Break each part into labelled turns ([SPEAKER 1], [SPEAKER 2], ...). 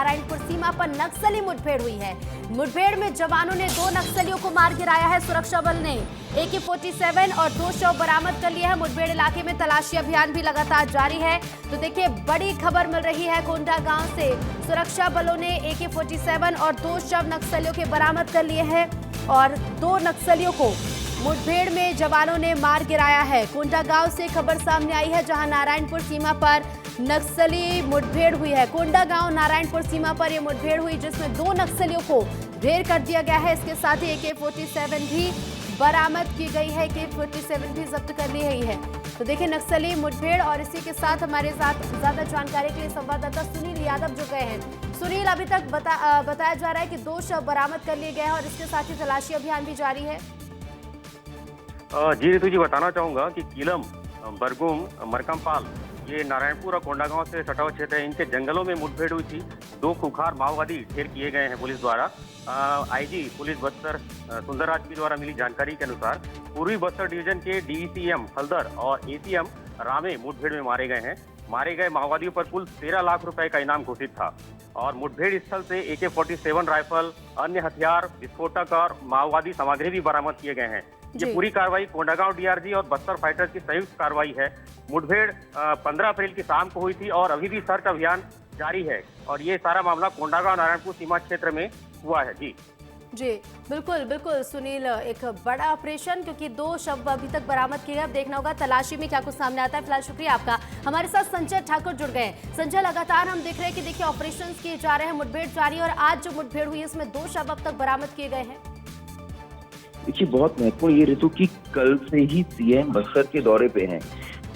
[SPEAKER 1] नारायणपुर सीमा पर नक्सली मुठभेड़ हुई है। मुठभेड़ में जवानों ने 2 नक्सलियों को मार गिराया है। सुरक्षा बल ने AK-47 और 2 शव बरामद कर लिए हैं। मुठभेड़ इलाके में तलाशी अभियान भी लगातार जारी है। तो देखिए, बड़ी खबर मिल रही है कोंडा गांव से। सुरक्षा बलों ने AK-47 और 2 शव नक्सलियों के बरामद कर लिए हैं और 2 नक्सलियों को मुठभेड़ में जवानों ने मार गिराया है। कोंडा गांव से खबर सामने आई है, जहां नारायणपुर सीमा पर नक्सली मुठभेड़ हुई है। कोंडा गांव नारायणपुर सीमा पर यह मुठभेड़ हुई, जिसमें 2 नक्सलियों को ढेर कर दिया गया है। इसके साथ ही AK-47 भी बरामद की गई है। AK-47 भी जब्त कर ली गई है। तो देखिए, नक्सली मुठभेड़ और इसी के साथ हमारे साथ ज्यादा जानकारी के लिए संवाददाता सुनील यादव जुड़ गए हैं। सुनील, अभी तक बताया जा रहा है कि 2 शव बरामद कर लिए गए हैं और इसके साथ ही तलाशी अभियान भी जारी है।
[SPEAKER 2] जी ऋतु जी, बताना चाहूंगा कि कीलम, बरगुम, मरकमपाल, ये नारायणपुर और कोंडागांव से सटा हुआ क्षेत्र है। इनके जंगलों में मुठभेड़ हुई थी। 2 खुखार माओवादी ढेर किए गए हैं पुलिस द्वारा। IG पुलिस बस्तर सुंदरराज की द्वारा मिली जानकारी के अनुसार पूर्वी बस्तर डिवीजन के DCM हल्दर और ACM रामे मुठभेड़ में मारे गए हैं। मारे गए माओवादियों पर कुल 13 लाख रुपए का इनाम घोषित था और मुठभेड़ स्थल से AK-47 राइफल, अन्य हथियार, विस्फोटक और माओवादी सामग्री भी बरामद किए गए हैं। ये पूरी कार्रवाई कोंडागांव DRG और बस्तर फाइटर्स की संयुक्त कार्रवाई है। मुठभेड़ 15 अप्रैल की शाम को हुई थी और अभी भी सर्च अभियान जारी है और ये सारा मामला कोंडागांव नारायणपुर सीमा क्षेत्र में हुआ है।
[SPEAKER 1] जी बिल्कुल बिल्कुल सुनील, एक बड़ा ऑपरेशन, क्योंकि 2 शव अभी तक बरामद किए गए। अब देखना होगा तलाशी में क्या कुछ सामने आता है। फिलहाल शुक्रिया आपका। हमारे साथ संजय ठाकुर जुड़ गए। संजय, लगातार हम देख रहे हैं कि देखिए ऑपरेशन किए जा रहे हैं, मुठभेड़ जारी है और आज जो मुठभेड़ हुई है इसमें 2 शव अब तक बरामद किए गए हैं।
[SPEAKER 3] देखिए, बहुत महत्वपूर्ण ये ऋतु की कल से ही CM बस्तर के दौरे पे हैं।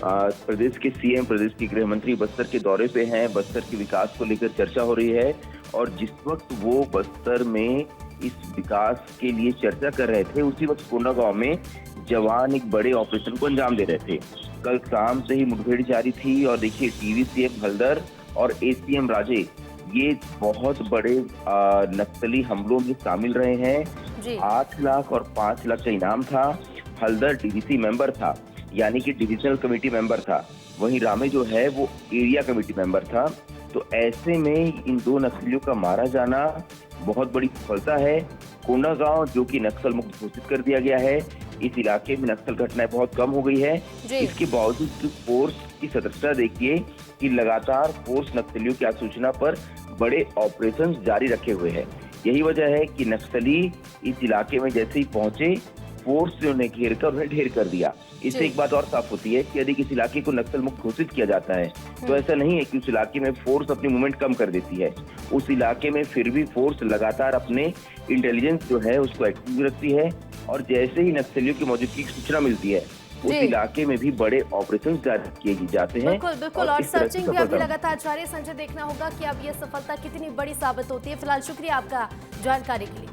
[SPEAKER 3] प्रदेश के CM, प्रदेश के गृह मंत्री बस्तर के दौरे पे हैं। बस्तर के विकास को लेकर चर्चा हो रही है और जिस वक्त वो बस्तर में इस विकास के लिए चर्चा कर रहे थे, उसी वक्त कोंडागांव में जवान एक बड़े ऑपरेशन को अंजाम दे रहे थे। कल शाम से ही मुठभेड़ जारी थी और देखिए, TVCM हल्दर और ACM राजे ये बहुत बड़े नक्सली हमलों में शामिल रहे हैं। 8 लाख और 5 लाख का इनाम था। हल्दर DVC मेंबर था, यानी कि डिविजनल कमेटी मेंबर था। वहीं रामे जो है वो एरिया कमेटी मेंबर था। तो ऐसे में इन 2 नक्सलियों का मारा जाना बहुत बड़ी सफलता है। कोंडागांव जो कि नक्सल मुक्त घोषित कर दिया गया है, इस इलाके में नक्सल घटनाएं बहुत कम हो गई है। इसके बावजूद फोर्स की सतर्कता देखिए कि लगातार फोर्स नक्सलियों की सूचना पर बड़े ऑपरेशन जारी रखे हुए हैं। यही वजह है कि नक्सली इस इलाके में जैसे ही पहुंचे, फोर्स से उन्हें घेर कर उन्हें ढेर कर दिया। इससे एक बात और साफ होती है कि यदि किसी इलाके को नक्सल मुक्त घोषित किया जाता है तो ऐसा नहीं है कि उस इलाके में फोर्स अपनी मूवमेंट कम कर देती है। उस इलाके में फिर भी फोर्स लगातार अपने इंटेलिजेंस जो है उसको एक्टिव रखती है और जैसे ही नक्सलियों की मौजूदगी की सूचना मिलती है, उस इलाके में भी बड़े ऑपरेशन जारी किए जाते हैं।
[SPEAKER 1] बिल्कुल बिल्कुल, और सर्चिंग भी अभी लगातार जारी। संजय, देखना होगा कि अब ये सफलता कितनी बड़ी साबित होती है। फिलहाल शुक्रिया आपका जानकारी के लिए।